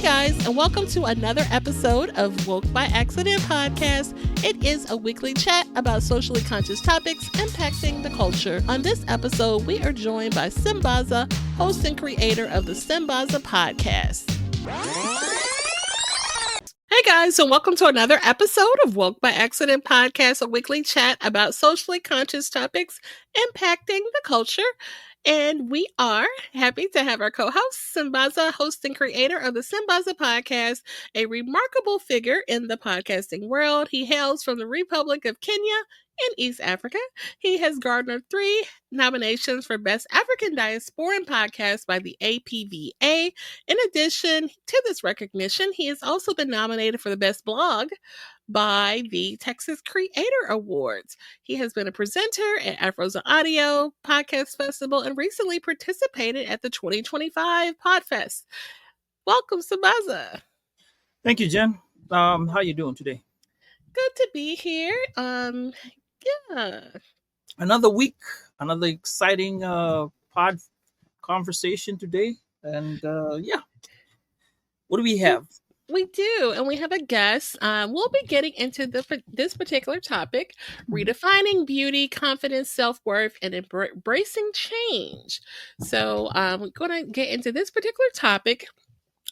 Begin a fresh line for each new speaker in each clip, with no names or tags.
Hey guys, and welcome to another episode of Woke by Accident podcast. It is a weekly chat about socially conscious topics impacting the culture. On this episode, we are joined by Sambaza, host and creator of the Sambaza podcast. Hey guys, and welcome to another episode of Woke by Accident podcast, a weekly chat about socially conscious topics impacting the culture. And we are happy to have our co-host, Sambaza, host and creator of the Sambaza podcast, a remarkable figure in the podcasting world. He hails from the Republic of Kenya in East Africa. He has garnered 3 nominations for Best African Diasporan Podcast by the APVA. In addition to this recognition, he has also been nominated for the Best Blog by the Texas Creator Awards. He has been a presenter at Afros on Audio Podcast Festival and recently participated at the 2025 Podfest. Welcome, Sambaza.
Thank you, Jen. How you doing today?
Good to be here. Yeah.
Another week, another exciting pod conversation today, and what do we have?
We do, and we have a guest. We'll be getting into this particular topic, redefining beauty, confidence, self-worth, and embracing change. So we're going to get into this particular topic,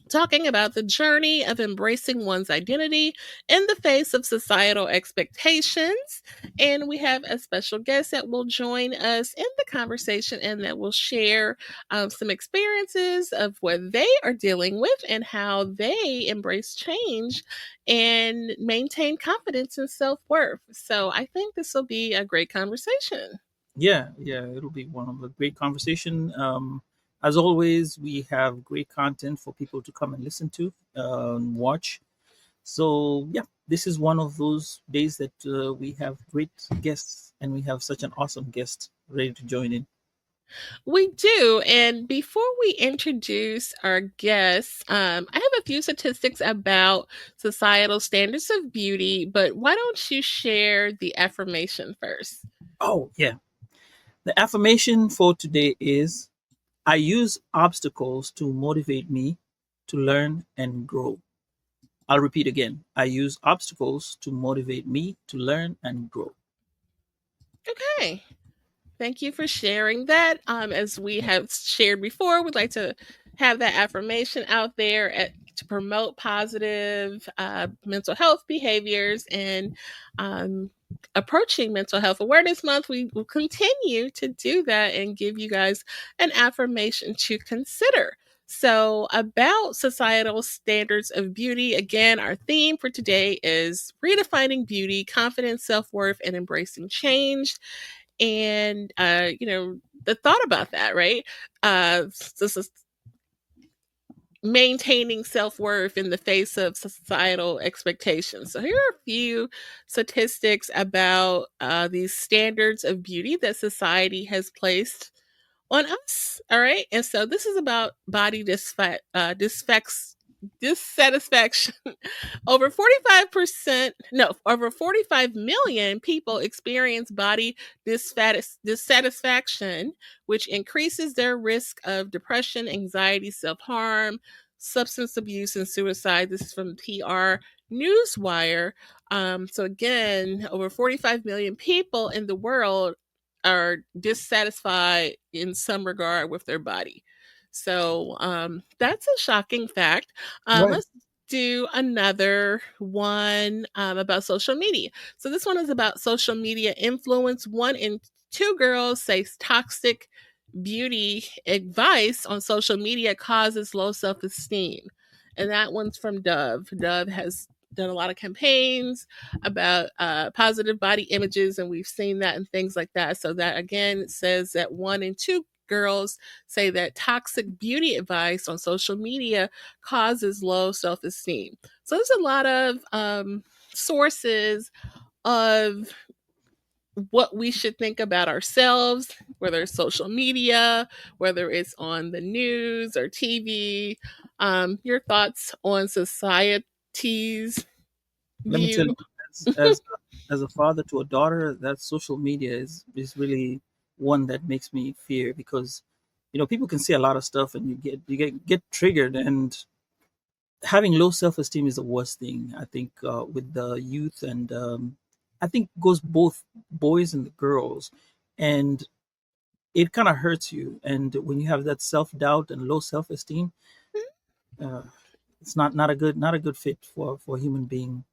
talking about the journey of embracing one's identity in the face of societal expectations. And we have a special guest that will join us in the conversation and that will share some experiences of what they are dealing with and how they embrace change and maintain confidence and self-worth. So I think this will be a great conversation.
Yeah, it'll be one of a great conversation. As always, we have great content for people to come and listen to and watch. So, yeah, this is one of those days that we have great guests, and we have such an awesome guest ready to join in.
We do. And before we introduce our guests, I have a few statistics about societal standards of beauty, but why don't you share the affirmation first?
Oh, yeah. The affirmation for today is, I use obstacles to motivate me to learn and grow. I'll repeat again. I use obstacles to motivate me to learn and grow.
Okay. Thank you for sharing that. As we have shared before, we'd like to have that affirmation out there to promote positive mental health behaviors. And approaching Mental Health Awareness Month, we will continue to do that and give you guys an affirmation to consider. So, about societal standards of beauty, again, our theme for today is redefining beauty, confidence, self-worth, and embracing change. And the thought about that, right? This is maintaining self-worth in the face of societal expectations. So here are a few statistics about these standards of beauty that society has placed on us. All right. And so this is about body dissatisfaction. Over 45 million people experience body dissatisfaction, which increases their risk of depression, anxiety, self-harm, substance abuse, and suicide. This is from PR Newswire. So again, over 45 million people in the world are dissatisfied in some regard with their body. So that's a shocking fact.
Right.
Let's do another one about social media. So this one is about social media influence. 1 in 2 girls say toxic beauty advice on social media causes low self-esteem. And that one's from Dove. Dove has done a lot of campaigns about positive body images, and we've seen that and things like that. So that, again, it says that 1 in 2 girls say that toxic beauty advice on social media causes low self-esteem. So there's a lot of sources of what we should think about ourselves, whether it's social media, whether it's on the news or TV. Your thoughts on society's
Let me tell you, as a father to a daughter, that social media is really one that makes me fear, because people can see a lot of stuff and you get triggered, and having low self-esteem is the worst thing, I think, with the youth. And I think goes both boys and the girls. And it kind of hurts you. And when you have that self-doubt and low self-esteem, uh, it's not a good fit for a human being.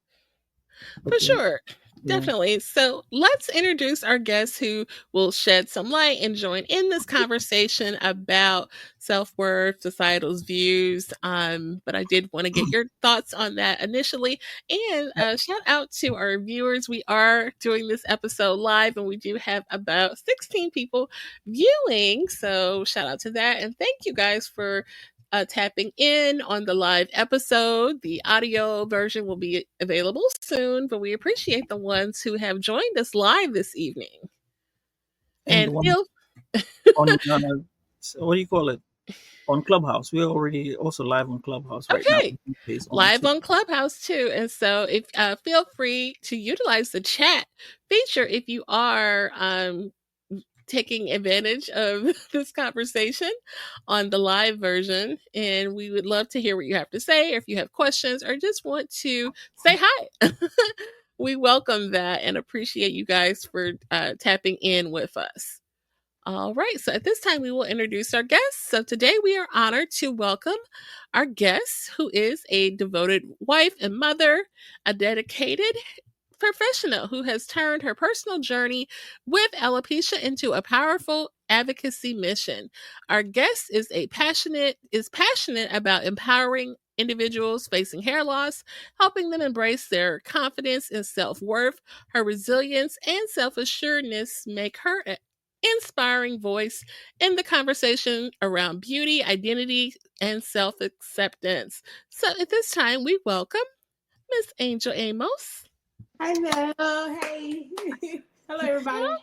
For
But
sure.
yeah.
Definitely. So let's introduce our guest who will shed some light and join in this conversation about self worth, societal's views. But I did want to get your thoughts on that initially. And shout out to our viewers. We are doing this episode live, and we do have about 16 people viewing. So shout out to that. And thank you guys for tapping in on the live episode. The audio version will be available soon, but we appreciate the ones who have joined us live this evening.
And the
And
one
feel
on what do you call it, on Clubhouse. We're already also live on Clubhouse right now.
okay,
Replays on
live
too.
on Clubhouse too. And so, if feel free to utilize the chat feature if you are taking advantage of this conversation on the live version. And we would love to hear what you have to say, or if you have questions or just want to say hi. We welcome that and appreciate you guys for tapping in with us. All right, so at this time, we will introduce our guests. So today we are honored to welcome our guest, who is a devoted wife and mother, a dedicated professional who has turned her personal journey with alopecia into a powerful advocacy mission. Our guest is passionate about empowering individuals facing hair loss, helping them embrace their confidence and self-worth. Her resilience and self-assuredness make her an inspiring voice in the conversation around beauty, identity, and self-acceptance. So at this time, we welcome Miss Angel Amos.
Hello, hey. Hello, everybody.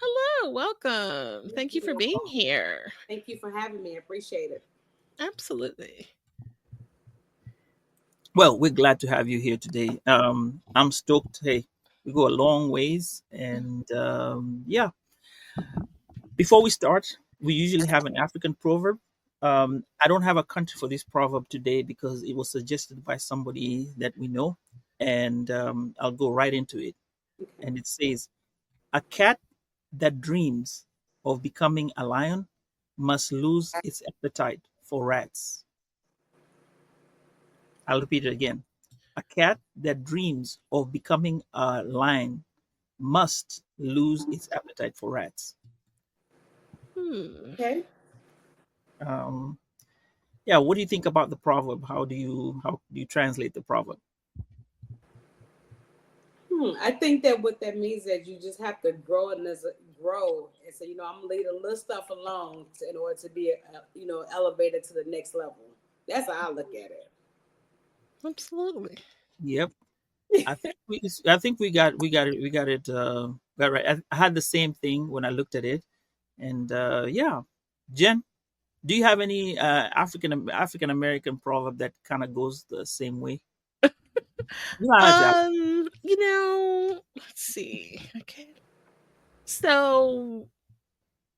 Hello, welcome. Thank you for being here.
Thank you for having me. I appreciate it.
Absolutely.
Well, we're glad to have you here today. I'm stoked. Hey, we go a long ways, and yeah. Before we start, we usually have an African proverb. I don't have a country for this proverb today because it was suggested by somebody that we know, and I'll go right into it.
Okay.
And it says, "A cat that dreams of becoming a lion must lose its appetite for rats." I'll repeat it again. A cat that dreams of becoming a lion must lose its appetite for rats.
Hmm.
Okay.
Um, yeah, what do you think about the proverb? How do you translate the proverb?
I think that what that means is that you just have to grow, and so I'm gonna leave a little stuff alone in order to be, elevated to the next level. That's how I look at
Absolutely.
Yep, I
it.
think we got it right. I had the same thing when I looked at it, and yeah, Jen, do you have any African American proverb that kind of goes the same way? You don't have to have.
Let's see. Okay. So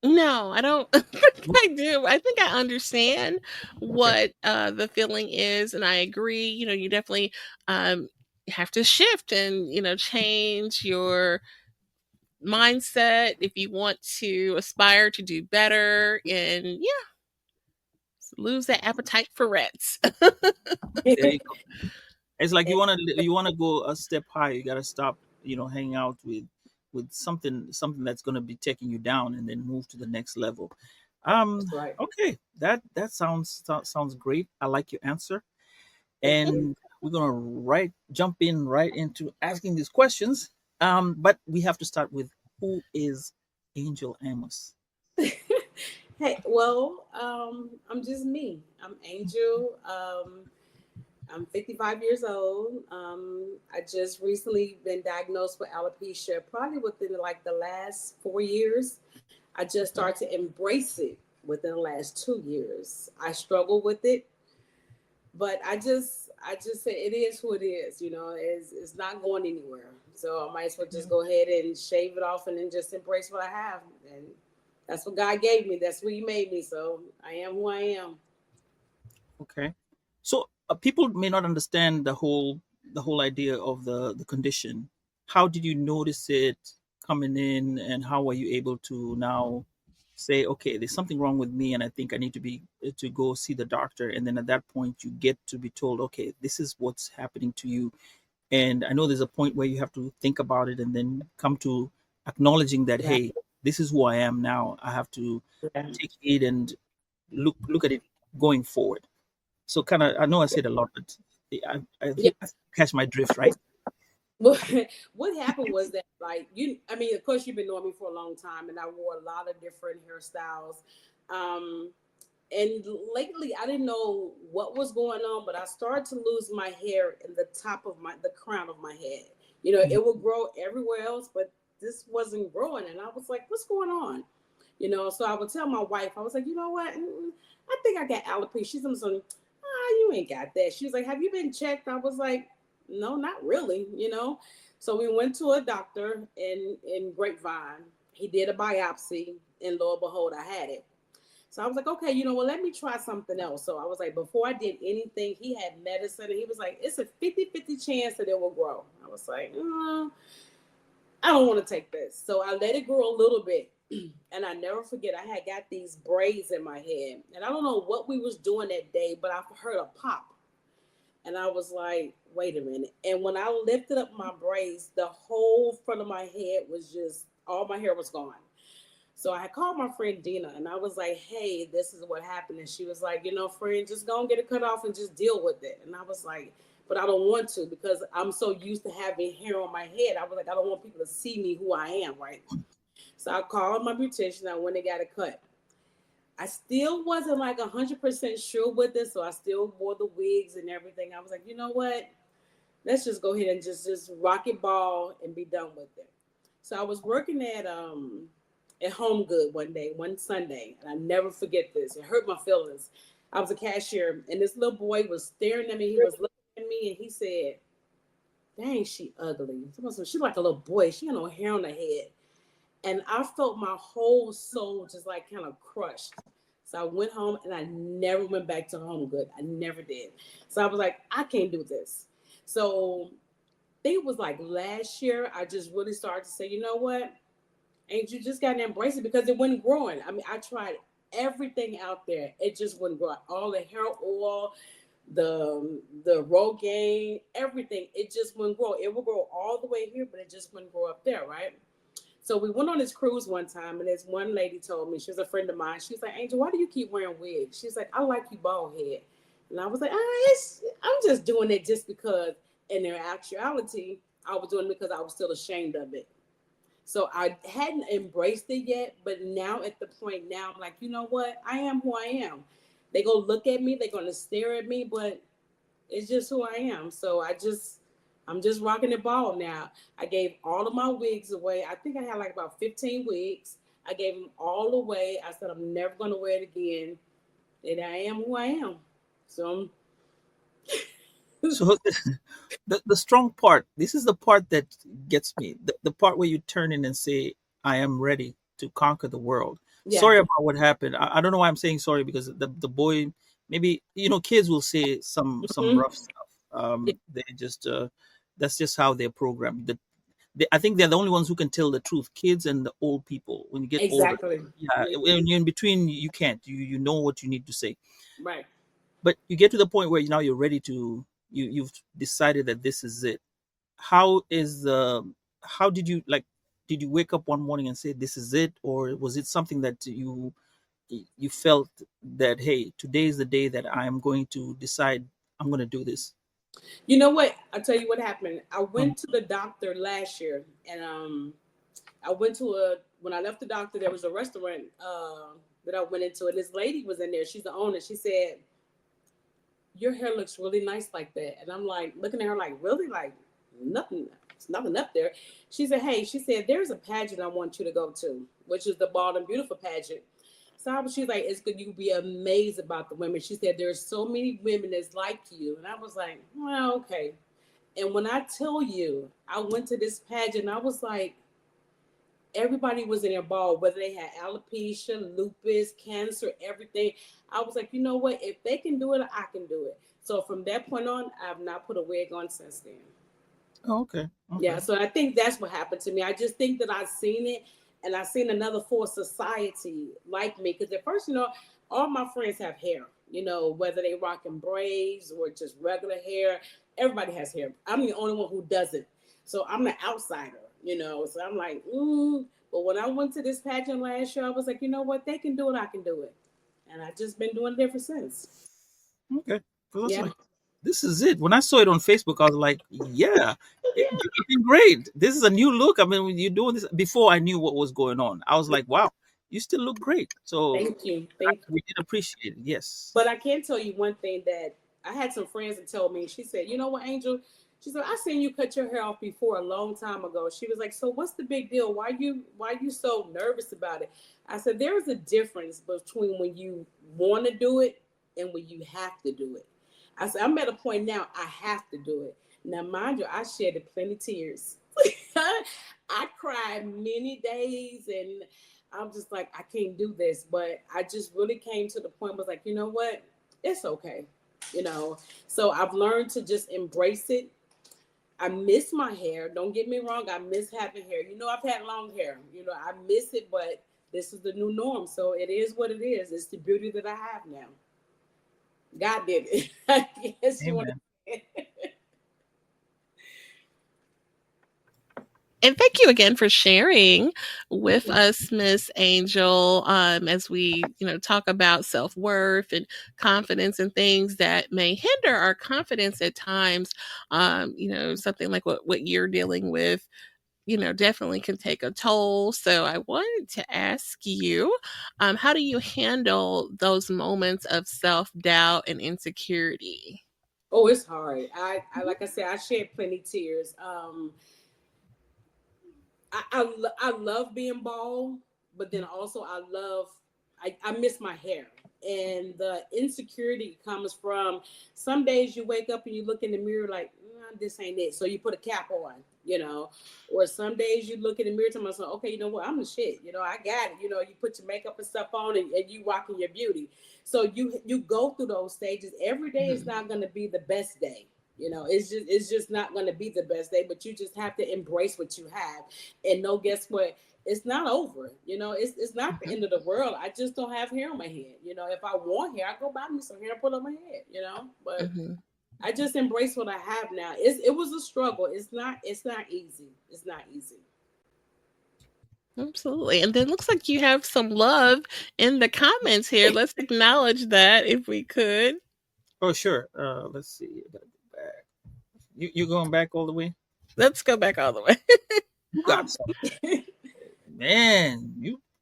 no, I don't think I do. I think I understand
Okay,
what the feeling is, and I agree. You definitely um have to shift and change your mindset if you want to aspire to do better and yeah, lose that appetite for rats.
there you go. It's like you want to go a step higher. You got to stop, hanging out with something that's going to be taking you down, and then move to the next level.
That's right.
Okay, that sounds great. I like your answer, and we're gonna jump in right into asking these questions. But we have to start with, who is Angel Amos?
Hey, well, I'm just me. I'm Angel. I'm 55 years old. I just recently been diagnosed with alopecia, probably within like the last 4 years. I just started to embrace it within the last 2 years. I struggle with it, but I just say it is who it is. It's not going anywhere. So I might as well just go ahead and shave it off and then just embrace what I have. And that's what God gave me. That's what He made me. So I am who I am.
Okay, so people may not understand the whole idea of the condition. How did you notice it coming in, and how were you able to now say, okay, there's something wrong with me, and I think I need to go see the doctor? And then at that point, you get to be told, okay, this is what's happening to you. And I know there's a point where you have to think about it and then come to acknowledging that,
Right.
hey, this is who I am now. I have to
Yeah.
take it and look at it going forward. So kind of, I know I said a lot, but I
Yeah.
think I catch my drift, right?
What what happened was that, like, I mean, of course, you've been knowing me for a long time, and I wore a lot of different hairstyles. Um, and lately, I didn't know what was going on, but I started to lose my hair in the top of the crown of my head.
Mhm.
It would grow everywhere else, but this wasn't growing, and I was like, "What's going on?" So I would tell my wife, I was like, "You know what? I think I got alopecia." She's like, you ain't got that. She was like, "Have you been checked?" I was like, "No, not really." So we went to a doctor in Grapevine. He did a biopsy, and lo and behold, I had it. So I was like, "Okay, well, let me try something else." So I was like, before I did anything, he had medicine, and he was like, "It's a 50-50 chance that it will grow." I was like, I don't want to take this. So I let it grow a little bit. And I never forget, I had got these braids in my head. And I don't know what we was doing that day, but I heard a pop. And I was like, wait a minute. And when I lifted up my braids, the whole front of my head was just, all my hair was gone. So I called my friend Dina, and I was like, "Hey, this is what happened." And she was like, "Friend, just go and get it cut off and just deal with it." And I was like, "But I don't want to, because I'm so used to having hair on my head." I was like, "I don't want people to see me who I am, right?" So I called my beautician. I went and got it cut. I still wasn't like 100% sure with it, so I still wore the wigs and everything. I was like, "You know what? Let's just go ahead and just rock it ball and be done with it." So I was working at Home Good one Sunday, and I never forget this. It hurt my feelings. I was a cashier, and this little boy was staring at me. He was looking at me, and he said, "Dang, she ugly. She's like a little boy. She got no hair on her head." And I felt my whole soul just like kind of crushed. So I went home, and I never went back to Home Good. I never did. So I was like, I can't do this. So I think it was like last year, I just really started to say, "You know what? And you just got to embrace it," because it wasn't growing. I mean, I tried everything out there. It just wouldn't grow. All the hair oil, the Rogaine, everything. It just wouldn't grow. It would grow all the way here, but it just wouldn't grow up there, right? So we went on this cruise one time, and this one lady told me, she was a friend of mine. She was like, "Angel, why do you keep wearing wigs?" She's like, "I like you bald head." And I was like, I'm just doing it just because. In their actuality, I was doing it because I was still ashamed of it. So I hadn't embraced it yet, but now at the point now, I'm like, you know what? I am who I am. They go look at me, they're gonna stare at me, but it's just who I am. So I'm just rocking the ball now. I gave all of my wigs away. I think I had like about 15 wigs. I gave them all away. I said I'm never gonna wear it again. And I am who I am. So
So the strong part, this is the part that gets me. The part where you turn in and say, I am ready to conquer the world.
yeah.
Sorry about what happened. I don't know why I'm saying sorry, because the boy, maybe, kids will say some
Mhm.
rough stuff.
Yeah,
They just that's just how they're programmed. I think they're the only ones who can tell the truth. Kids and the old people. When you get older,
exactly.
yeah, when you're in between, you can't. You know what you need to say,
Right.
but you get to the point where now you're ready to, you've decided that this is it. How is the how did you, like, did you wake up one morning and say this is it, or was it something that you felt that, hey, today is the day that I'm going to decide I'm going to do this?
You know what? I'll tell you what happened. I
Mhm.
went to the doctor last year, and I went to when I left the doctor, there was a restaurant that I went into, and this lady was in there. She's the owner. She said, "Your hair looks really nice like that." And I'm like looking at her like, "Really? Like nothing, it's nothing up there." She said, "Hey," she said, "there's a pageant I want you to go to, which is the Bald and Beautiful pageant." So she's like, "It's good. You be amazed about the women." She said, "There's so many women that's like you." And I was like, "Well, okay." And when I tell you, I went to this pageant, I was like, everybody was in their ball, whether they had alopecia, lupus, cancer, everything. I was like, you know what? If they can do it, I can do it. So from that point on, I've not put a wig on since then.
Oh, okay.
Yeah,
Okay.
so I think that's what happened to me. I just think that I've seen it, and I've seen another for society like me. Because at first, all my friends have hair. Whether they rocking braids or just regular hair, everybody has hair. I'm the only one who doesn't. So I'm the outsider. So I'm like, But when I went to this pageant last year, I was like, you know what? They can do it. I can do it. And I've just been doing it ever since.
Okay. Because I was
Yeah.
like, this is it. When I saw it on Facebook, I was like, yeah, you're looking great. This is a new look. I mean, when you're doing this, before I knew what was going on, I was like, wow, you still look great. So
Thank you. Thank you.
we did appreciate it. Yes.
But I can tell you one thing that I had some friends that told me. She said, "You know what, Angel?" She said, "I seen you cut your hair off before a long time ago." She was like, "So what's the big deal? Why you so nervous about it?" I said, "There is a difference between when you want to do it and when you have to do it." I said, "I'm at a point now I have to do it." Now, mind you, I shed plenty of tears. I cried many days, and I'm just like, I can't do this. But I just really came to the point, was like, you know what? It's okay. So I've learned to just embrace it. I miss my hair. Don't get me wrong. I miss having hair. I've had long hair. I miss it, but this is the new norm. So it is what it is. It's the beauty that I have now. God did it. I guess you want
Amen.
to.
And thank you again for sharing with us, Miss Angel, as we, talk about self-worth and confidence and things that may hinder our confidence at times. Something like what you're dealing with, definitely can take a toll. So I wanted to ask you, how do you handle those moments of self-doubt and insecurity?
Oh, it's hard. I like I said, I shed plenty of tears. I love being bald, but then also I miss my hair. And the insecurity comes from some days you wake up and you look in the mirror like, this ain't it. So you put a cap on. Or some days you look in the mirror to myself, okay, you know what, I'm the shit. I got it. You put your makeup and stuff on, and you rocking your beauty. So you go through those stages. Every day is not going to be the best day. It's just not going to be the best day, but you just have to embrace what you have and know, guess what? It's not over. It's not the end of the world. I just don't have hair on my head. If I want hair, I go buy me some hair and put on my head, but I just embrace what I have now. It was a struggle. It's not easy. It's not easy.
Absolutely. And then looks like you have some love in the comments here. Let's acknowledge that if we could.
Oh, sure. Let's see. I gotta go back. You going back all the way?
Let's go back all the way.
You got some, man.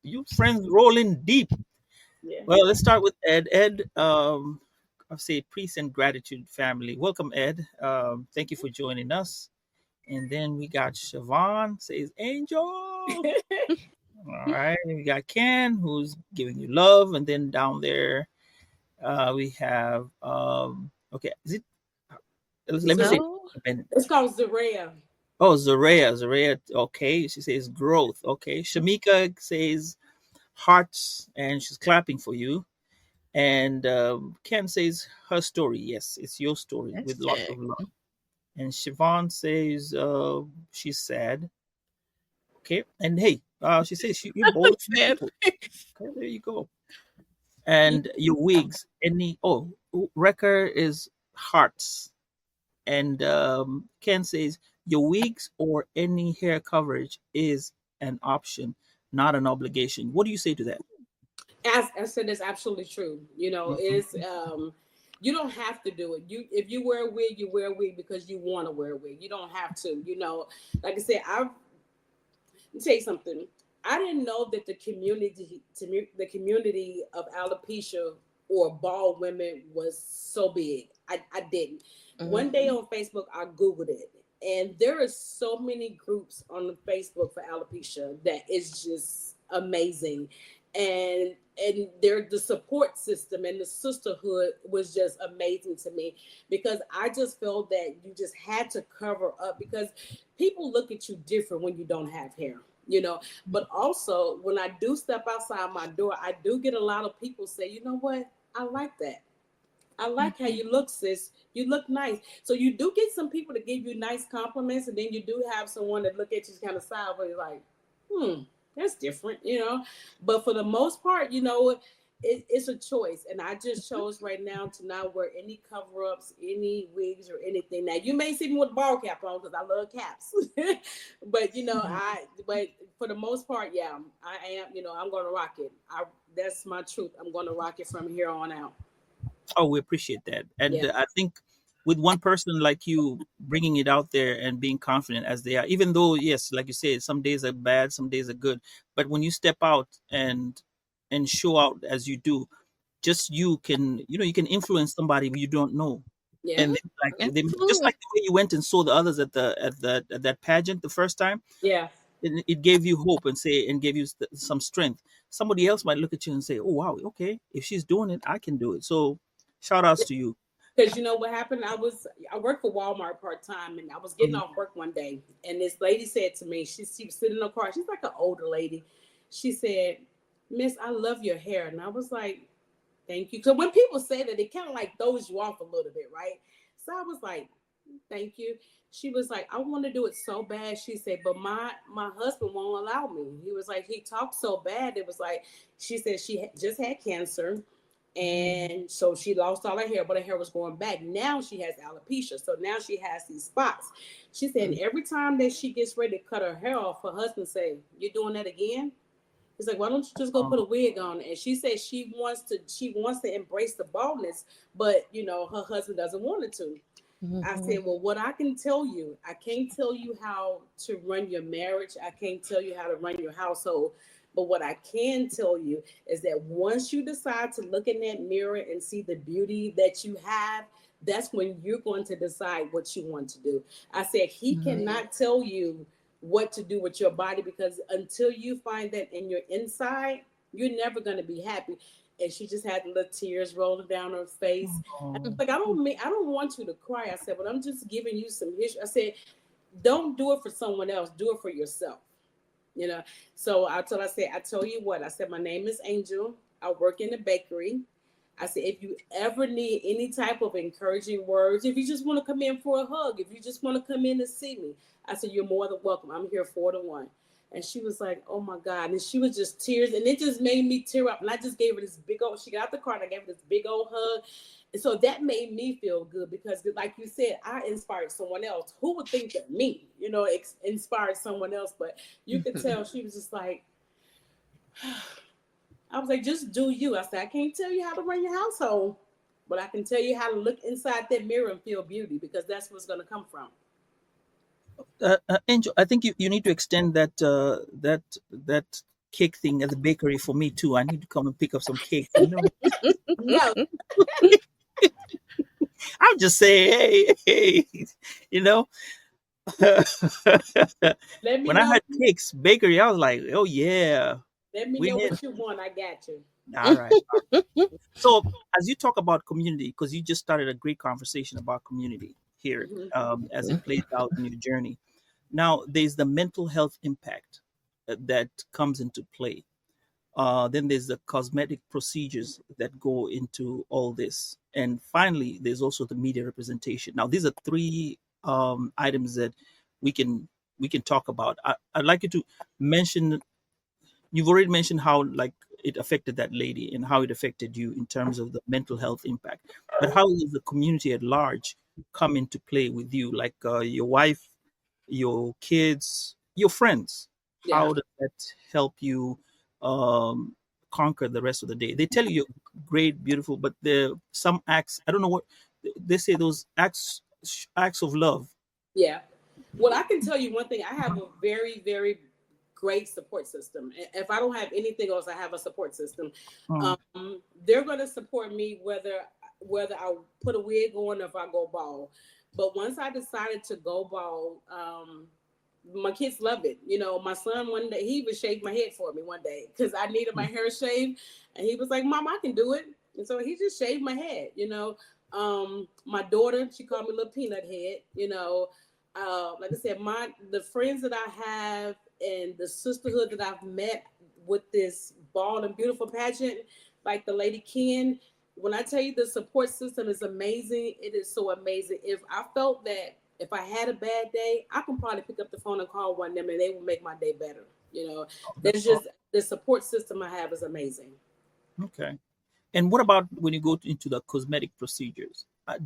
You friends rolling deep.
Yeah.
Well, let's start with Ed. Ed, I'll say peace and gratitude family. Welcome, Ed. Thank you for joining us. And then we got Siobhan says Angel. All right. And we got Ken who's giving you love. And then down there, we have okay, is it let me say
No.
It's called Zaria.
oh, Zaria, okay. She says growth. Okay. Shamika says hearts and she's clapping for you. And Ken says her story. Yes, it's your story with lots
Fantastic.
of love. And Siobhan says she's sad. Okay. And hey, she says you're both
Sad.
beautiful. Okay, there you go. And your wigs, Wrecker is hearts. And Ken says your wigs or any hair coverage is an option, not an obligation. What do you say to that?
As I said, it's absolutely true. It's
Mhm.
you don't have to do it. If you wear a wig, you wear a wig because you want to wear a wig. You don't have to. Like I said, let me tell you something. I didn't know that the community of alopecia or bald women was so big. I didn't. One day on Facebook, I Googled it. And there are so many groups on Facebook for alopecia that is just amazing. And the support system and the sisterhood was just amazing to me, because I just felt that you just had to cover up, because people look at you different when you don't have hair. But also, when I do step outside my door, I do get a lot of people say, you know what, I like that. I like how you look, sis. You look nice. So you do get some people to give you nice compliments, and then you do have someone that look at you kind of sideways, like, that's different, you know. But for the most part, you know, it's a choice, and I just chose right now to not wear any cover-ups, any wigs, or anything. Now you may see me with a ball cap on because I love caps, but you know, but for the most part, yeah, I am. You know, I'm gonna rock it. That's my truth. I'm gonna rock it from here on out.
Oh, we appreciate that. And
Yeah.
I think with one person like you bringing it out there and being confident as they are, even though, yes, like you say, some days are bad, some days are good. But when you step out and show out as you do, just you can, you can influence somebody you don't know.
Yeah.
And then, like they just
Absolutely.
like the way you went and saw the others at that pageant the first time,
Yeah.
it gave you hope and gave you some strength. Somebody else might look at you and say, "Oh wow, okay, if she's doing it, I can do it." So, shout outs to you.
Because you know what happened? I worked for Walmart part time, and I was getting
Mhm.
off work one day, and this lady said to me, she was sitting in her car. She's like an older lady. She said, "Miss, I love your hair," and I was like, "Thank you." So when people say that, it kind of like throws you off a little bit, right? So I was like, "Thank you." She was like, "I want to do it so bad." She said, "But my husband won't allow me." He was like, he talked so bad. It was like, she said she just had cancer, and so she lost all her hair, but her hair was growing back. Now she has alopecia, so now she has these spots. She said, and every time that she gets ready to cut her hair off, her husband say, "You're doing that again?" He's like, "Why don't you just go put a wig on?" And she said she wants to embrace the baldness, but you know her husband doesn't want it to. I
Mhm.
said, "Well, what I can tell you, I can't tell you how to run your marriage. I can't tell you how to run your household. But what I can tell you is that once you decide to look in that mirror and see the beauty that you have, that's when you're going to decide what you want to do." I said, "He
Mhm.
cannot tell you what to do with your body because until you find that in your inside, you're never going to be happy." And she just had the little tears rolling down her face.
Oh,
Like, I don't want you to cry. I said, "But I'm just giving you some history." I said, "Don't do it for someone else. Do it for yourself." You know. So I tell you what. I said, "My name is Angel. I work in a bakery." I said, "If you ever need any type of encouraging words, if you just want to come in for a hug, if you just want to come in and see me," I said, "You're more than welcome. I'm here 4 to 1." And she was like, "Oh my God." And she was just tears. And it just made me tear up. And I just gave her this big old, she got out the car and I gave her this big old hug. And so that made me feel good because, like you said, I inspired someone else. Who would think that me, inspired someone else? But you could
Mhm.
tell she was just like, I was like, "Just do you." I said, "I can't tell you how to run your household, but I can tell you how to look inside that mirror and feel beauty because that's what's going to come from."
Angel, I think you need to extend that cake thing at the bakery for me too. I need to come and pick up some cake.
No,
I'll just say, hey, you know.
let me
When I
know.
had cakes bakery, I was like, oh yeah,
Let me
we
know
need.
what you want. I got you.
All right. So as you talk about community, because you just started a great conversation about community here,
Hmm.
as it plays out in your journey. Now there's the mental health impact that comes into play. Then there's the cosmetic procedures that go into all this, and finally, there's also the media representation. Now, these are three items that we can we can talk about. I'd like you to mention. You've already mentioned how like it affected that lady and how it affected you in terms of the mental health impact. But how does the community at large come into play with you? Like your wife, your kids, your friends.
Yeah.
How does that help you um, conquer the rest of the day? They tell you you're great, beautiful, but there some acts. I don't know what they say. Those acts of love.
Yeah. Well, I can tell you one thing. I have a very, very great support system. If I don't have anything else, I have a support system.
Mm,
They're going to support me whether I put a wig on or if I go bald. But once I decided to go bald, my kids love it. You know, my son one day he even shaved my head for me one day because I needed my hair shaved, and he was like, "Mom, I can do it." And so he just shaved my head. My daughter, she called me Little Peanut Head. Like I said, the friends that I have and the sisterhood that I've met with this bald and beautiful pageant, like the lady Ken. when I tell you the support system is amazing, it is so amazing. If I felt that if I had a bad day, I can probably pick up the phone and call one of them and they will make my day better. You know,
Oh, that's
there's just the support system I have is amazing.
okay. And what about when you go into the cosmetic procedures? Are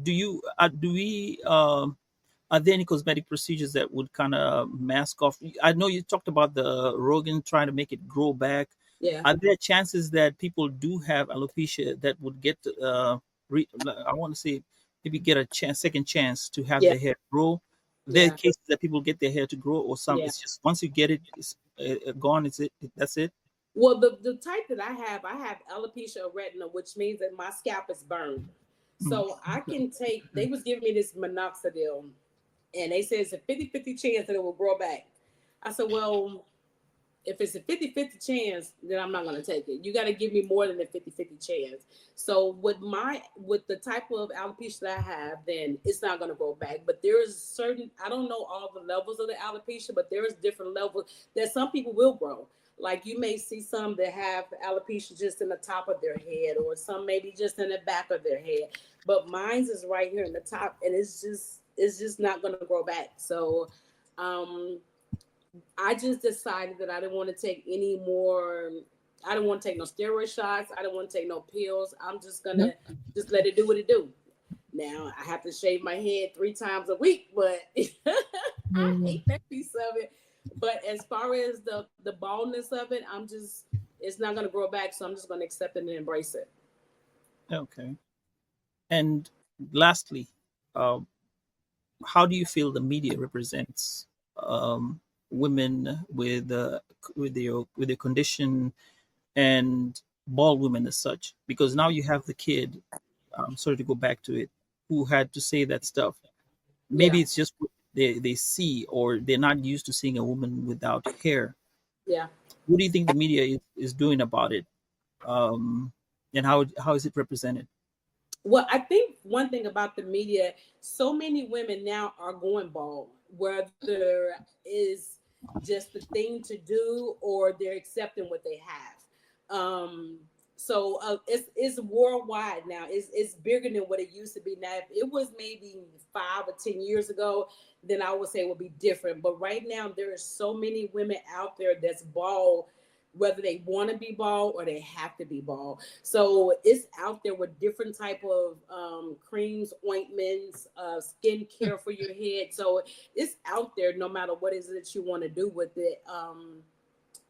there any cosmetic procedures that would kind of mask off? I know you talked about the Rogan trying to make it grow back.
Yeah.
Are there chances that people do have alopecia that would get, I want to say, maybe get a second chance to have
Yeah.
their hair grow? There are
Yeah.
cases that people get their hair to grow, or some
Yeah.
it's just once you get it, it's gone. Is it? That's it.
Well, the type that I have alopecia areata, which means that my scalp is burned.
Mm.
So I can take, they was giving me this minoxidil and they said it's a 50-50 chance that it will grow back. I said, well, if it's a 50-50 chance, then I'm not going to take it. You got to give me more than a 50-50 chance. So with the type of alopecia that I have, then it's not going to grow back. But there is certain, I don't know all the levels of the alopecia, but there is different levels that some people will grow. Like you may see some that have alopecia just in the top of their head, or some maybe just in the back of their head. But mine's is right here in the top, and it's just not going to grow back. So, um, I just decided that I didn't want to take any more. I didn't want to take no steroid shots. I didn't want to take no pills. I'm just gonna just let it do what it do. Now I have to shave my head 3 times a week, but I hate that piece of it. But as far as the baldness of it, it's not gonna grow back, so I'm just gonna accept it and embrace it.
Okay. And lastly, uh, how do you feel the media represents um, women with their condition and bald women as such? Because now you have the kid. Sorry to go back to it, who had to say that stuff.
Yeah,
Maybe it's just what they see, or they're not used to seeing a woman without hair.
yeah.
What do you think the media is doing about it? And how is it represented?
Well, I think one thing about the media, so many women now are going bald, whether is just the thing to do or they're accepting what they have. It's worldwide now. It's bigger than what it used to be. Now, if it was maybe 5 or 10 years ago, then I would say it would be different. But right now, there are so many women out there that's bald, whether they want to be bald or they have to be bald. So it's out there with different type of creams, ointments, skincare for your head. So it's out there no matter what is it that you want to do with it.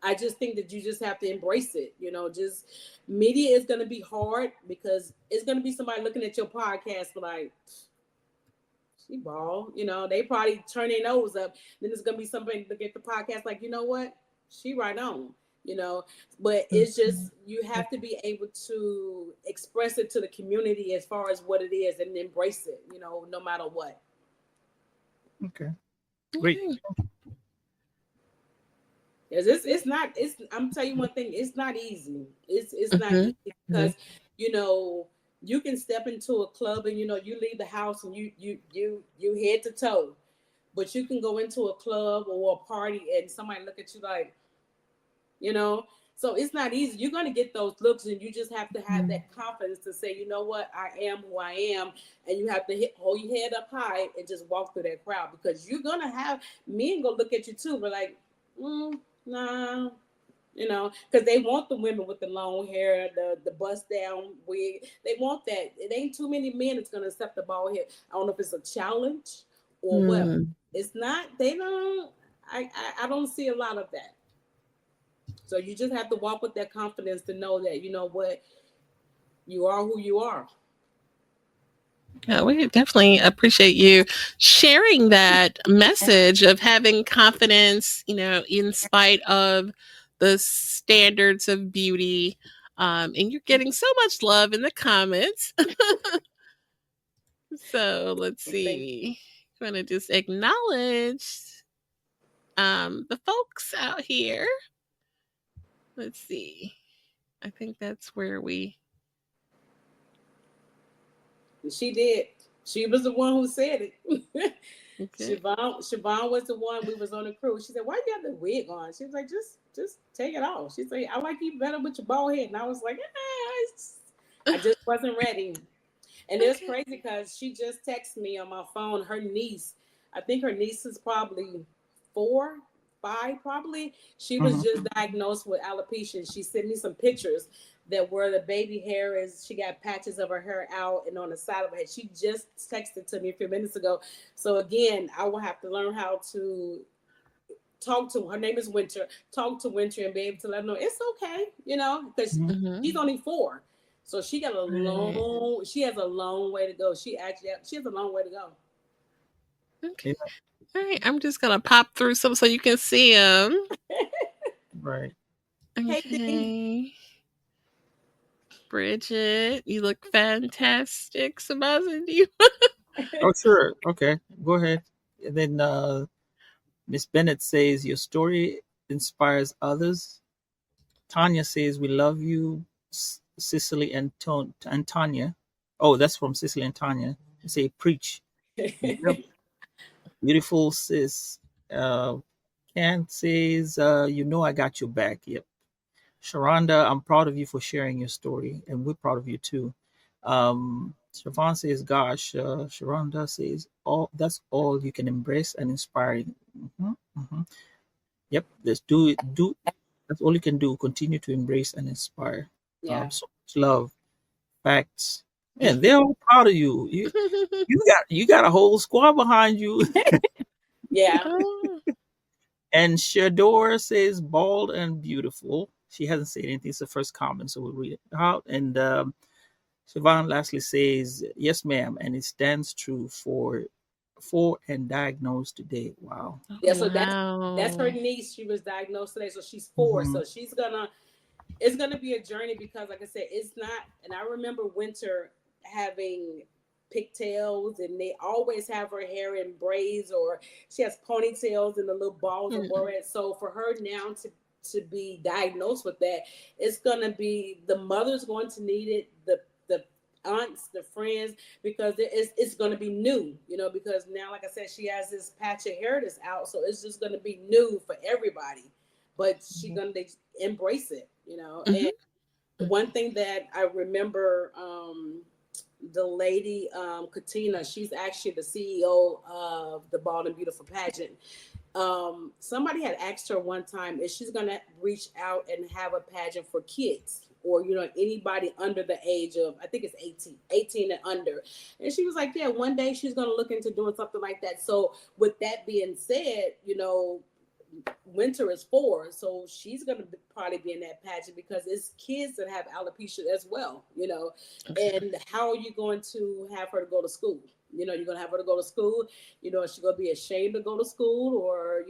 I just think that you just have to embrace it. Just media is going to be hard because it's going to be somebody looking at your podcast like, she bald. They probably turn their nose up. Then there's going to be somebody look at the podcast like, you know what? She right on. you know but it's just you have to be able to express it to the community as far as what it is and embrace it, no matter what.
Okay, great.
Because I'm telling you one thing, it's not easy. It's not
Mhm.
easy because you know you can step into a club and you leave the house and you head to toe, but you can go into a club or a party and somebody look at you like, you know so it's not easy. You're going to get those looks, and you just have to have that confidence to say, you know what, I am who I am. And you have to hold your head up high and just walk through that crowd, because you're going to have men go look at you too, but like, nah, because they want the women with the long hair, the bust down wig. They want that. It ain't too many men that's going to accept the bald head. I don't know if it's a challenge or what.
Mm.
It's not. They don't. I don't see a lot of that. So you just have to walk with that confidence to know that, you know what, you are who you are.
Yeah, we definitely appreciate you sharing that message of having confidence, in spite of the standards of beauty. And you're getting so much love in the comments. So let's
Thank
see. I'm going to just acknowledge the folks out here. Let's see. I think that's where we.
you. She did. She was the one who said it.
Okay.
Siobhan was the one. We was on the cruise. She said, "Why you got the wig on?" She was like, "Just take it off." She said, "I like you better with your bald head." And I was like, I just wasn't ready. And it's crazy because she just texted me on my phone. Her niece, I think her niece is probably 4, 5, probably. She was just diagnosed with alopecia. She sent me some pictures that where the baby hair is. She got patches of her hair out and on the side of her head. She just texted to me a few minutes ago. So again, I will have to learn how to talk to her. Name is Winter. Talk to Winter and be able to let her know it's okay, because she's only 4. So she got she has a long way to go. She has a long way to go.
Okay. All right. I'm just going to pop through some so you can see them.
Right.
Okay. Bridget, you look fantastic. Sambaza, do you?
Oh, sure. Okay. Go ahead. And then Miss Bennett says, your story inspires others. Tanya says, we love you, Cicely and Tanya. Oh, that's from Cicely and Tanya. They say, preach. Yep. Beautiful, sis. Ken says, I got your back. Yep. Sharonda, I'm proud of you for sharing your story, and we're proud of you too. Siobhan says, gosh, Sharonda says, that's all you can embrace and inspire. Yep, let's do it. That's all you can do. Continue to embrace and inspire.
Yeah.
So much love, facts. Man, they're all proud of you. You got a whole squad behind you.
Yeah.
And Shador says, bald and beautiful. She hasn't said anything. It's the first comment, so we'll read it out. And Siobhan lastly says, yes, ma'am. And it stands true for and diagnosed today. Wow.
Yeah, so that's her niece. She was diagnosed today. So she's 4. So it's gonna be a journey because like I said, it's not, and I remember Winter having pigtails and they always have her hair in braids or she has ponytails and the little balls of forehead. So for her now to be diagnosed with that, it's gonna be, the mother's going to need it, the aunts, the friends, because it's going to be new, because now, like I said, she has this patch of hair that's out, so it's just going to be new for everybody, but she's going to embrace it, And one thing that I remember, the lady Katina, she's actually the CEO of the Bald and Beautiful pageant. Somebody had asked her one time if she's going to reach out and have a pageant for kids or anybody under the age of, I think it's 18 and under. And she was like, yeah, one day she's going to look into doing something like that. So with that being said, Winter is 4, so she's going to probably be in that pageant because it's kids that have alopecia as well, And how are you going to have her to go to school? You're going to have her to go to school, is she going to be ashamed to go to school, or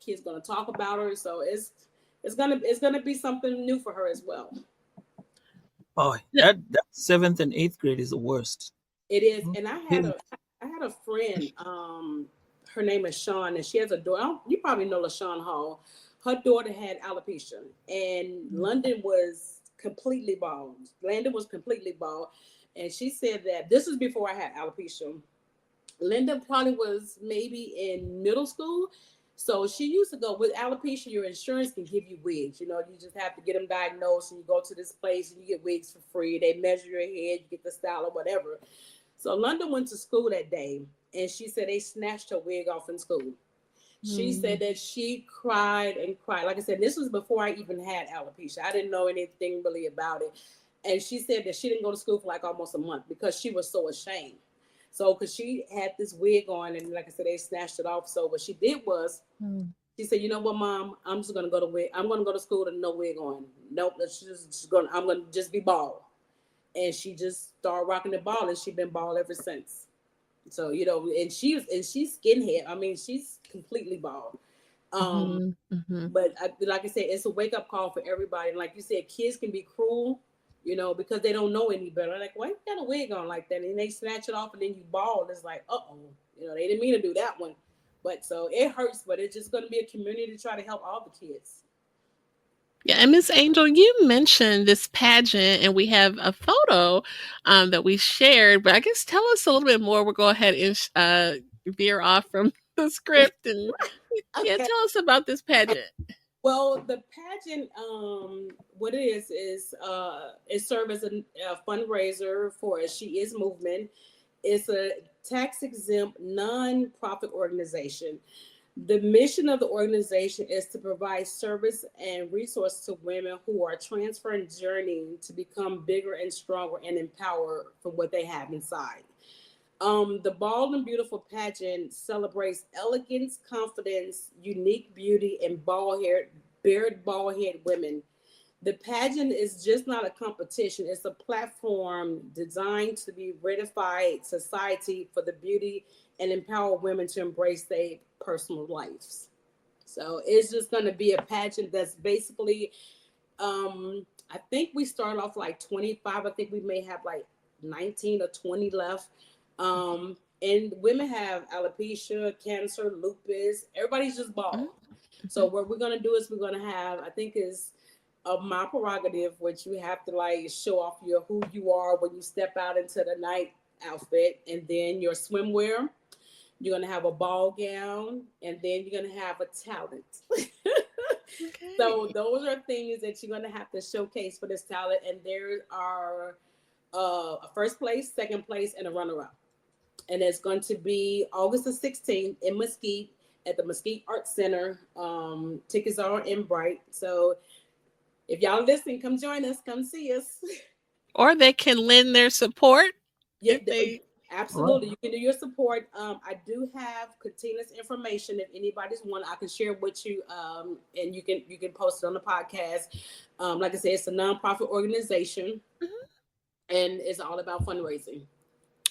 kids going to talk about her? So it's going to be something new for her as well.
Oh, that 7th and 8th grade is the worst.
It is. And I had a friend, her name is Sean, and she has a daughter. You probably know LaShawn Hall. Her daughter had alopecia, and London was completely bald. Landon was completely bald. And she said that this was before I had alopecia. Linda probably was maybe in middle school. So she used to go with alopecia. Your insurance can give you wigs. You just have to get them diagnosed, and you go to this place and you get wigs for free. They measure your head, you get the style or whatever. So London went to school that day, and she said they snatched her wig off in school. She said that she cried and cried. Like I said, this was before I even had alopecia. I didn't know anything really about it. And she said that she didn't go to school for like almost a month because she was so ashamed. So, because she had this wig on, and like I said, they snatched it off. So what she did was, she said, you know what, Mom, I'm just gonna go to wig. I'm gonna go to school with no wig on. Nope, I'm gonna just be bald. And she just started rocking the bald, and she's been bald ever since. So and she's skinhead. I mean, she's completely bald. But like I said, it's a wake up call for everybody. And like you said, kids can be cruel. Because they don't know any better. Like, why you got a wig on like that? And they snatch it off and then you bald. It's like, they didn't mean to do that one. But so it hurts, but it's just going to be a community to try to help all the kids.
Yeah, and Miss Angel, you mentioned this pageant, and we have a photo that we shared. But I guess tell us a little bit more. We'll go ahead and veer off from the script and tell us about this pageant.
Well, the pageant, what it is it serves as a fundraiser for a She Is movement. It's a tax exempt non-profit organization. The mission of the organization is to provide service and resources to women who are transferring journey to become bigger and stronger and empowered from what they have inside. The Bald and Beautiful pageant celebrates elegance, confidence, unique beauty, and beard bald head women. The pageant is just not a competition, it's a platform designed to be redified society for the beauty and empower women to embrace their personal lives. So it's just going to be a pageant that's basically, I think we start off like 25. I think we may have like 19 or 20 left. And women have alopecia, cancer, lupus. Everybody's just bald. So what we're gonna do is we're gonna have, I think is my prerogative, which you have to like show off your who you are when you step out into the night outfit, and then your swimwear. You're gonna have a ball gown, and then you're gonna have a talent.
Okay.
So those are things that you're gonna have to showcase for this talent, and there are a first place, second place, and a runner-up. And it's going to be August the 16th in Mesquite at the Mesquite Arts Center. Tickets are in Bright. So if y'all listening, come join us. Come see us.
Or they can lend their support.
Yeah,
if they
absolutely. You can do your support. I do have Katina's information. If anybody's want, I can share with you. And you can post it on the podcast. Like I said, it's a nonprofit organization, and it's all about fundraising.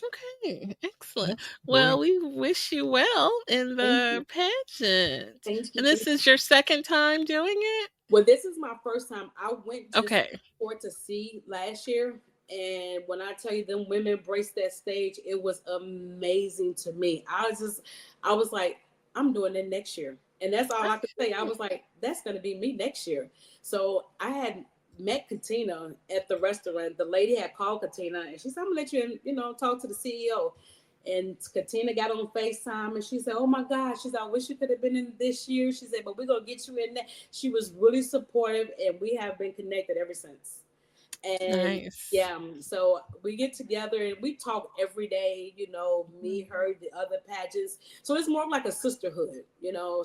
Okay, excellent. Well, we wish you well in the pageant.
Thank you.
And this is your second time doing it?
Well, this is my first time. I went just
Okay.
for to see last year, and when I tell you them women embraced that stage, it was amazing to me. I was like, I'm doing it next year, and that's all I could say. I was like, that's gonna be me next year. So I had met Katina at the restaurant. The lady had called Katina, and she said, I'm gonna let you, talk to the CEO. And Katina got on FaceTime, and she said, oh my gosh, she said, I wish you could have been in this year. She said, but we're gonna get you in there. She was really supportive, and we have been connected ever since. And
Nice.
yeah, so we get together and we talk every day, me, her, the other pageants. So it's more like a sisterhood,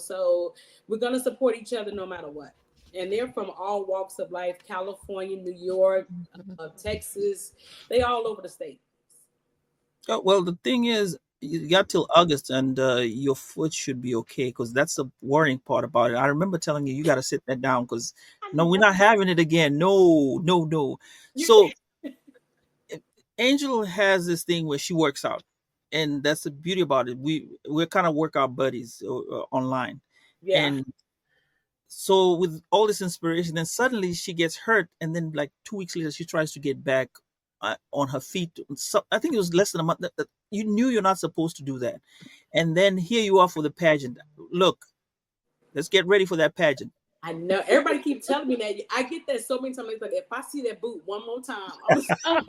so we're gonna support each other no matter what. And they're from all walks of life: California, New York, Texas. They all over the state.
Oh, well, the thing is, you got till August, and your foot should be okay, because that's the worrying part about it. I remember telling you got to sit that down, because no, we're not having it again. No, no, no. So Angel has this thing where she works out, and that's the beauty about it. We're kind of workout buddies online,
Yeah.
and so with all this inspiration, then suddenly she gets hurt, and then like 2 weeks later, she tries to get back on her feet. So I think it was less than a month. That you knew you're not supposed to do that, and then here you are for the pageant. Look, let's get ready for that pageant.
I know everybody keep telling me that. I get that so many times. It's like, if I see that boot one more time, I'm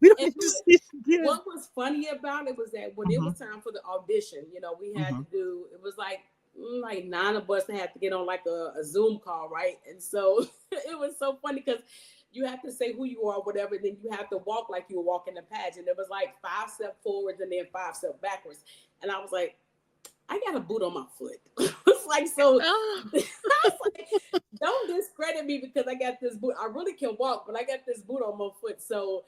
We don't need to see it again.
What was funny about it was that when it was time for the audition, we had to do. It was like 9 of us had to get on like a Zoom call, right? And so it was so funny because you have to say who you are, whatever. Then you have to walk like you were walking the pageant. It was like 5 steps forwards and then 5 steps backwards. And I was like, I got a boot on my foot. It's like, so I was like, don't discredit me because I got this boot. I really can walk, but I got this boot on my foot. So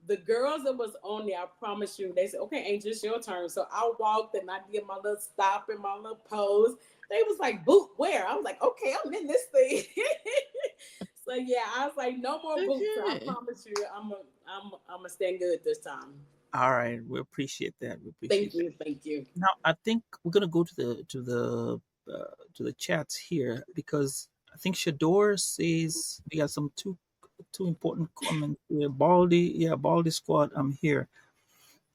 the girls that was on there, I promise you, they said, okay, Angel, it's your turn. So I walked and I did my little stop and my little pose. They was like, boot where? I was like, okay, I'm in this thing. So yeah, I was like, no more boots. So I promise you, I'm gonna stand good this time.
All right, we appreciate that.
Thank you.
Now I think we're gonna go to the chats here, because I think Shador says we got some two important comments here. Baldy Squad, I'm here.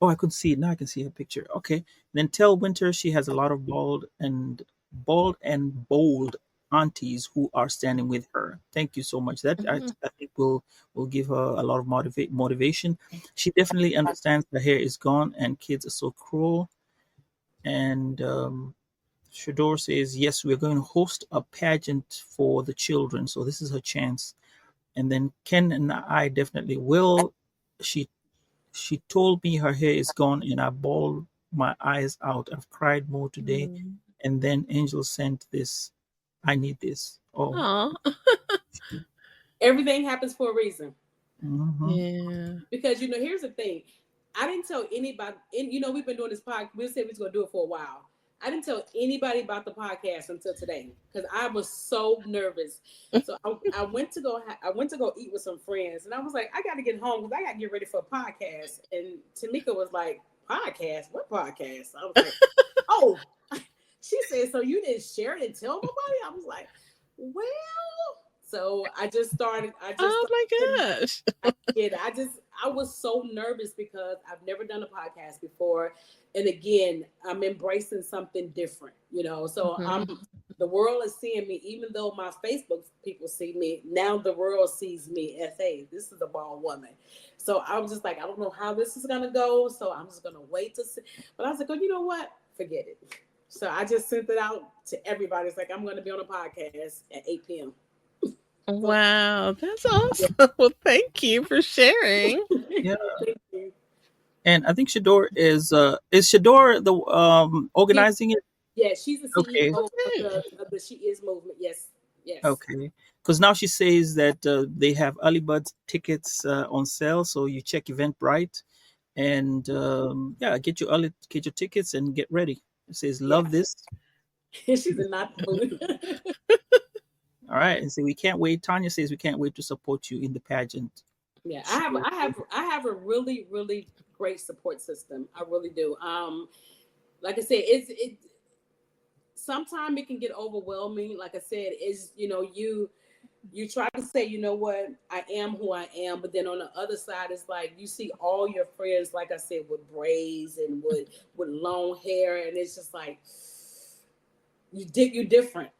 Oh, I couldn't see it. Now I can see her picture. Okay. Then tell Winter she has a lot of bald and bold aunties who are standing with her. Thank you so much. That I think will give her a lot of motivation. She definitely understands her hair is gone and kids are so cruel. And Shador says, yes, we're going to host a pageant for the children. So this is her chance. And then Ken and I definitely will. She she told me her hair is gone and I bawled my eyes out. I've cried more today.
Mm.
And then Angel sent this. I need this. Oh.
Aw.
Everything happens for a reason.
Mhm.
Yeah.
Because here's the thing. I didn't tell anybody, and we've been doing this podcast. We said we was gonna do it for a while. I didn't tell anybody about the podcast until today because I was so nervous. So I went to go eat with some friends, and I was like, I got to get home because I got to get ready for a podcast. And Tamika was like, podcast? What podcast? I was like, oh. She said, so you didn't share it and tell nobody? I was like, well. So I just started.
Oh my gosh.
I was so nervous because I've never done a podcast before. And again, I'm embracing something different, So the world is seeing me, even though my Facebook people see me. Now the world sees me as, hey, this is a bald woman. So I was just like, I don't know how this is going to go. So I'm just going to wait to see. But I was like, oh, you know what? Forget it. So I just sent it out to everybody. It's like, I'm going to be on a podcast at 8 p.m.
Wow, that's awesome. Well, thank you for sharing.
Yeah.
Thank you.
And I think Shador is Shador the organizing it?
Yeah, she's the
Okay.
CEO of the She Is movement. Yes.
Okay. Because now she says that they have early bird tickets on sale, so you check Eventbrite and get your tickets and get ready. It says love this.
She's a not mood.
All right, and say we can't wait. Tanya says we can't wait to support you in the pageant.
Yeah, I have a really, really great support system. I really do. Like I said, it sometimes it can get overwhelming. Like I said, you try to say, you know what, I am who I am, but then on the other side, it's like you see all your friends, like I said, with braids and with long hair, and it's just like you different.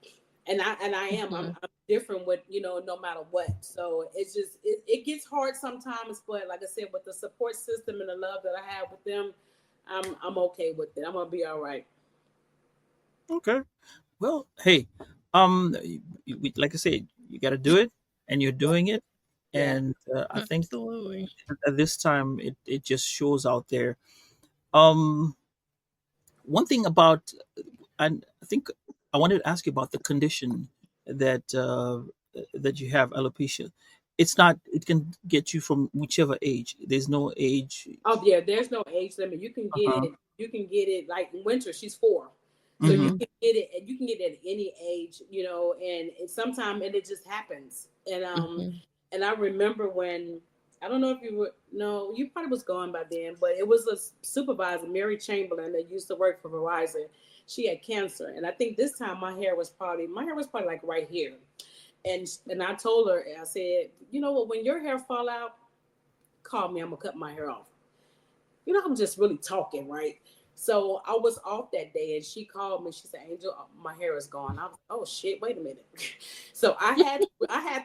And I am. I'm different with, no matter what. So it's just, it gets hard sometimes. But like I said, with the support system and the love that I have with them, I'm okay with it. I'm going to be all right.
Okay. Well, hey, like I said, you got to do it and you're doing it.
Yeah.
And I think
Absolutely.
at this time, it just shows out there. One thing about, and I think I wanted to ask you about the condition that that you have, alopecia. It's not. It can get you from whichever age. There's no age.
Oh yeah, there's no age limit. You can get
Uh-huh.
it. You can get it like in winter. She's 4, so you
Mm-hmm.
can get it. And you can get it at any age, And sometimes it just happens. And I remember when, I don't know if you were, no, you probably was gone by then, but it was a supervisor, Mary Chamberlain, that used to work for Verizon. She had cancer, and I think this time my hair was probably like right here. And I told her, I said, you know what, when your hair fall out, call me. I'm gonna cut my hair off. I'm just really talking, right? So I was off that day, and she called me. She said, "Angel, my hair is gone." I was, oh shit, wait a minute. So I had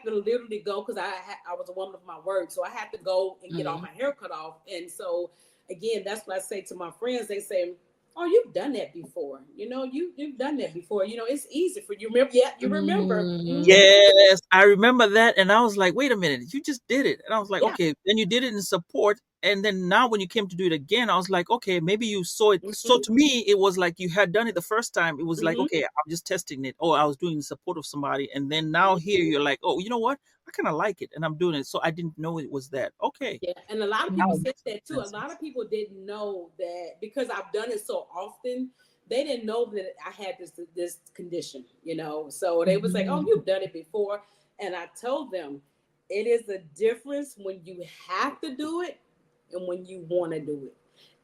to literally go because I was a woman of my word, so I had to go and get all my hair cut off. And so again, that's what I say to my friends. They say, oh, you've done that before. You've done that before. It's easy for you. Remember? Yeah, you remember.
Mhm.
Yes, I remember that, and I was like, "Wait a minute, you just did it," and I was like,
Yeah.
"Okay." Then you did it in support, and then now when you came to do it again, I was like, "Okay, maybe you saw it." So to me, it was like you had done it the first time. It was like, "Okay, I'm just testing it." Oh, I was doing the support of somebody, and then now here you're like, "Oh, you know what? I kind of like it," and I'm doing it. So I didn't know it was that. Okay.
Yeah, and a lot of
Now
people
it
said
makes
that too. A
sense.
lot of people didn't know that because I've done it so often. They didn't know that I had this condition, So they was like, "Oh, you've done it before," and I told them it is a difference when you have to do it and when you want to do it.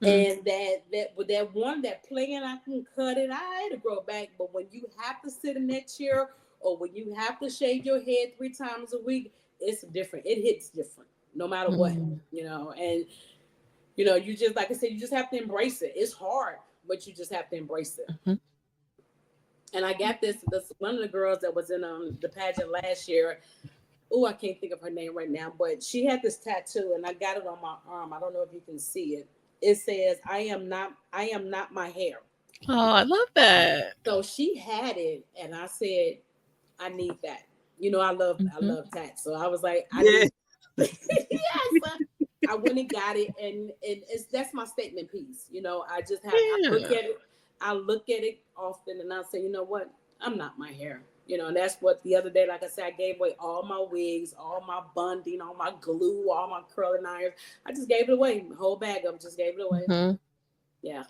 And that with that one, that plan, I can cut it. I had to grow back, but when you have to sit in that chair or when you have to shave your head 3 times a week, it's different. It hits different, no matter what, And you just, like I said, you just have to embrace it. It's hard, but you just have to embrace it. And I got this one of the girls that was in the pageant last year. Oh, I can't think of her name right now, but she had this tattoo, and I got it on my arm. I don't know if you can see it. It says, I am not my hair.
Oh, I love that.
So she had it, and I said, I need that. You know, I
Mhm.
love tats, so I was like, I
Yeah.
need. Yes, I went and got it, and that's my statement piece. You know, I just have I look
Yeah.
at it, I look at it often, and I say, you know what, I'm not my hair. You know, and that's what the other day, like I said, I gave away all my wigs, all my bunding, all my glue, all my curling irons. I just gave it away, the whole bag of them, just gave it away.
Mhm.
Yeah.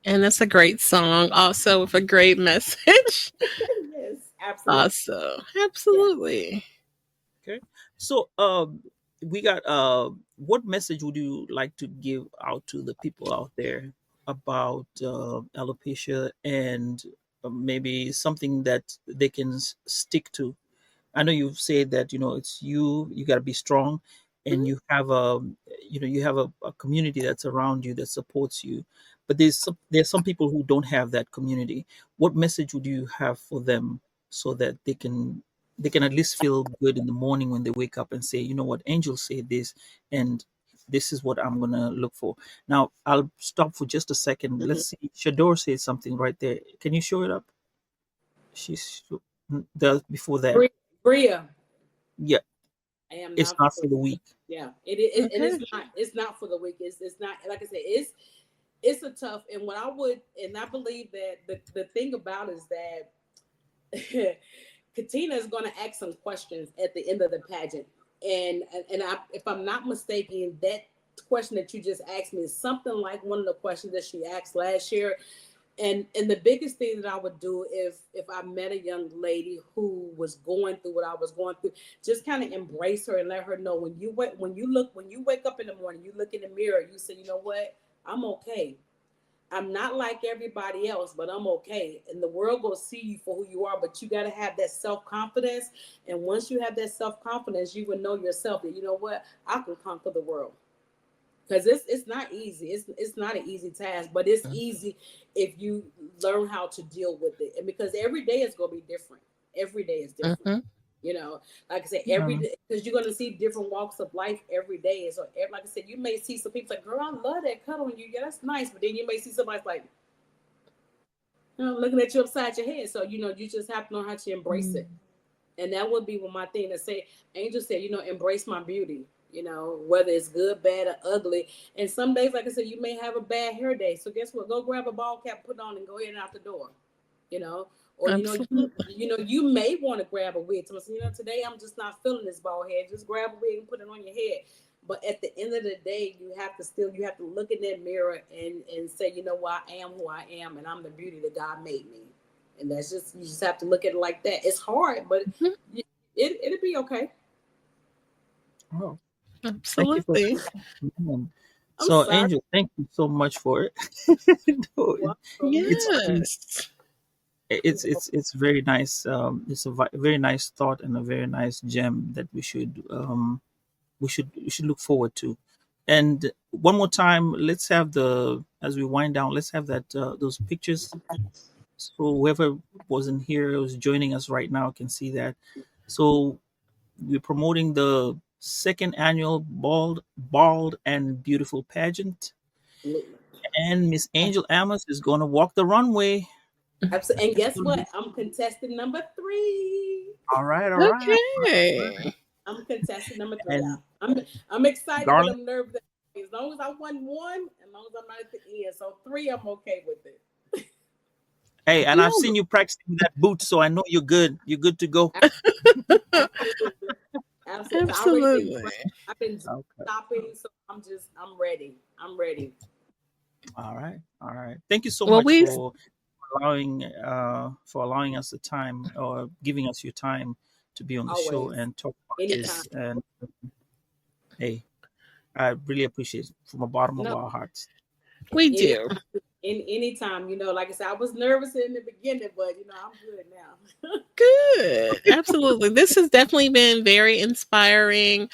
And that's a great song, also with a great message.
Yes, absolutely.
Also,
Yeah.
absolutely.
Okay. So, we got what message would you like to give out to the people out there about alopecia, and maybe something that they can stick to? I know you've said that it's you got to be strong, and
Mhm.
you have a community that's around you that supports you. But there's some people who don't have that community. What message would you have for them so that they can at least feel good in the morning when they wake up and say, you know what, Angel said this, and this is what I'm gonna look for. Now I'll stop for just a second.
Mhm.
Let's see. Shador said something right there. Can you show it up? She's the before that.
Bria,
Yeah,
I am
it's
not
not
for
for the weak.
yeah. And
Okay.
it's not for the weak. It's not, like I said, it's a tough, and what I would, and I believe that the thing about it is that Katina is going to ask some questions at the end of the pageant, and if I'm not mistaken, that question that you just asked me is something like one of the questions that she asked last year. And the biggest thing that I would do if I met a young lady who was going through what I was going through, just kind of embrace her and let her know, when you wake up in the morning, you look in the mirror, you say, you know what, I'm okay. I'm not like everybody else, but I'm okay. And the world will see you for who you are, but you got to have that self confidence. And once you have that self confidence, you will know yourself that, you know what, I can conquer the world. Because it's not easy. It's not an easy task, but it's easy if you learn how to deal with it. And because every day is going to be different. Every day is different.
Mhm.
You know, like I said, every
Um,
day, because you're going to see different walks of life every day. And so, like I said, you may see some people like, girl, I love that cut on you. Yeah, that's nice. But then you may see somebody like, looking at you upside your head. So, you just have to know how to embrace it. And that would be one my thing to say. Angel said, embrace my beauty. Whether it's good, bad, or ugly. And some days, like I said, you may have a bad hair day. So guess what? Go grab a ball cap, put it on, and go in and out the door. You know, or
Absolutely.
you may want to grab a wig. So today I'm just not feeling this bald head. Just grab a wig and put it on your head. But at the end of the day, you have to look in that mirror and say, you know what, I am who I am, and I'm the beauty that God made me. And that's just, you just have to look at it like that. It's hard, but
Mhm.
it'll be okay.
oh, thank you for
Absolutely.
that.
I'm
So,
sorry.
Angel, thank you so much for it. No,
Welcome.
it's
Yes.
it's very nice. It's a very nice thought and a very nice gem that we should look forward to. And one more time, let's have the as we wind down. Let's have that those pictures. So whoever wasn't here who's joining us right now can see that. So we're promoting the second annual bald and beautiful pageant,
Absolutely.
and Miss Angel Amos is going to walk the runway.
Absolutely. And
It's
guess
going to be
what? I'm contestant number 3.
all right, all right, all right.
Okay.
I'm contestant number 3.
And
I'm excited, but
darling,
I'm nervous. As long as I won one, as long as I'm not at the end. So 3, I'm okay with it.
hey, and I've
No.
seen you practicing that boot, so I know you're good. You're good to go.
Absolutely. Absolutely. I already been
Absolutely.
I've been
Okay.
shopping, so I'm ready. I'm ready.
All right. All right. Thank you so
Well,
much
we
for allowing us the time, or giving us your time to be on the show
Always.
and talk about
Anytime.
this. And hey, I really appreciate it from the bottom of
No,
our hearts.
we
any
do.
in anytime, like I said, I was nervous in the beginning, but I'm good now.
Good. Absolutely. This has definitely been very inspiring.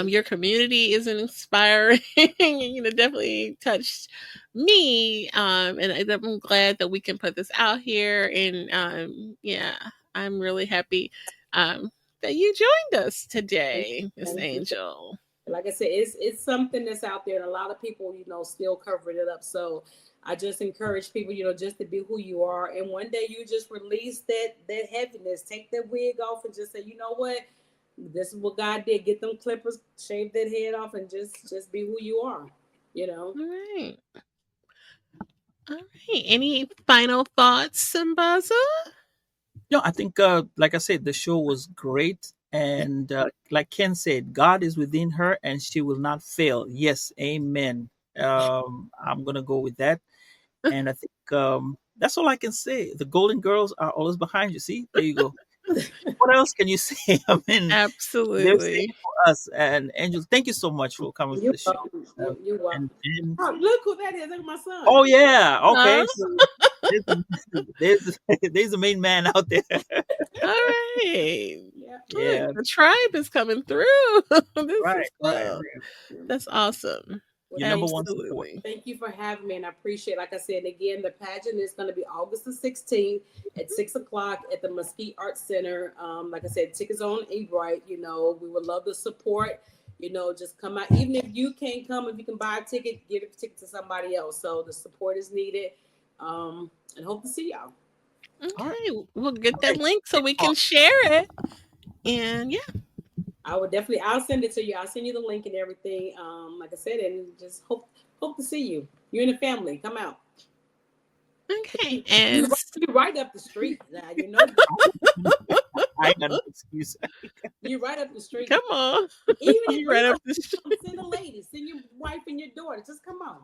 Your community is inspiring. Definitely touched me. And I'm glad that we can put this out here. And yeah, I'm really happy that you joined us
Thank
today, Miss
thank you.
Angel.
Like I said, it's something that's out there, and a lot of people, still covering it up. So I just encourage people, just to be who you are. And one day you just release that heaviness, take that wig off and just say, you know what? This is what God did. Get them clippers, shave that head off, and just be who you are,
All right. All right. Any final thoughts, Sambaza?
No, I think, like I said, the show was great. And like Ken said, God is within her and she will not fail. Yes, amen. I'm going to go with that. And I think that's all I can say. The Golden Girls are always behind you. See, there you go. What else can you say? I mean, they're
Absolutely.
staying for us. And Angel, thank you so much for coming to
You're
the show.
welcome. You're welcome.
And
Oh, look who that is. Look at my son.
oh yeah, okay.
Huh?
So there's the main man out there.
All right.
Yeah.
Yeah.
Look, the tribe is coming through. This
Right,
is cool.
right.
That's awesome.
Your number one support.
Absolutely.
Thank you for having me, and I appreciate it. Like I said, again, the pageant is going to be August the 16th at 6 o'clock at the Mesquite Arts Center. Like I said, tickets on Eventbrite. We would love the support. Just come out. Even if you can't come, if you can buy a ticket, give a ticket to somebody else. So the support is needed. And hope to see y'all.
Okay, we'll get that link so we can share it. And yeah,
I'll send it to you. I'll send you the link and everything. Like I said, and just hope to see you. You and the family. Come out.
okay. And
You're right up the street. I ain't
got no excuse.
You're right up the street.
come on.
Even if
You right up the street.
send a lady, send your wife and your daughter. Just come on.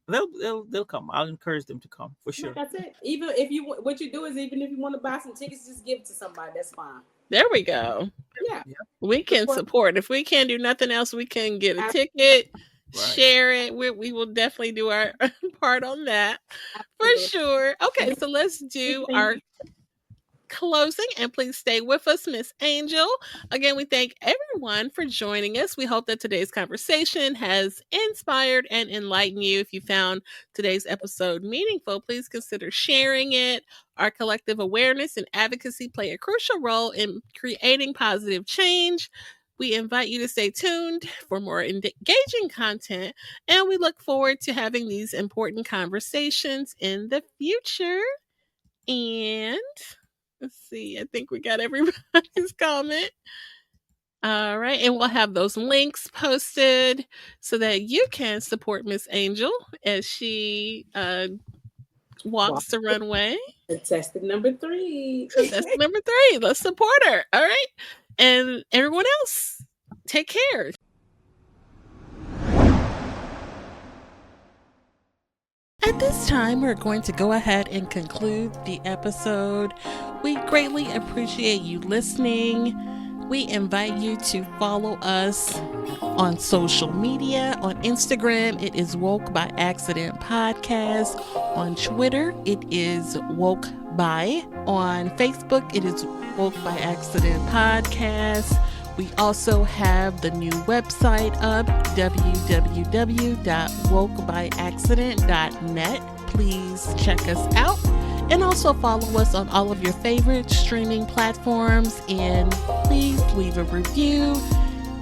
They'll come. I'll encourage them to come for sure.
Like I said, even if what you do is even if you want to buy some tickets, just give it to somebody. That's fine.
There we go.
Yeah.
We can support. If we can't do nothing else, we can get a
Absolutely.
ticket,
Right.
share it. We will definitely do our part on that for
Absolutely.
sure. Okay, so let's do our closing, and please stay with us, Miss Angel. Again, we thank everyone for joining us. We hope that today's conversation has inspired and enlightened you. If you found today's episode meaningful, please consider sharing it. Our collective awareness and advocacy play a crucial role in creating positive change. We invite you to stay tuned for more engaging content, and we look forward to having these important conversations in the future. And let's see, I think we got everybody's comment. All right, and we'll have those links posted so that you can support Miss Angel as she walks the runway.
Contestant number 3.
That's number 3. Let's support her. All right. And everyone else, take care. At this time, we're going to go ahead and conclude the episode. We greatly appreciate you listening. We invite you to follow us on social media. On Instagram, it is Woke by Accident Podcast. On Twitter, it is Woke by. On Facebook, it is Woke by Accident Podcast. We also have the new website up, www.wokebyaccident.net. Please check us out. And also follow us on all of your favorite streaming platforms. And please leave a review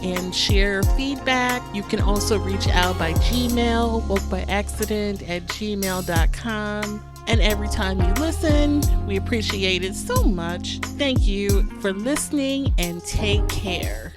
and share feedback. You can also reach out by Gmail, wokebyaccident@gmail.com. And every time you listen, we appreciate it so much. Thank you for listening and take care.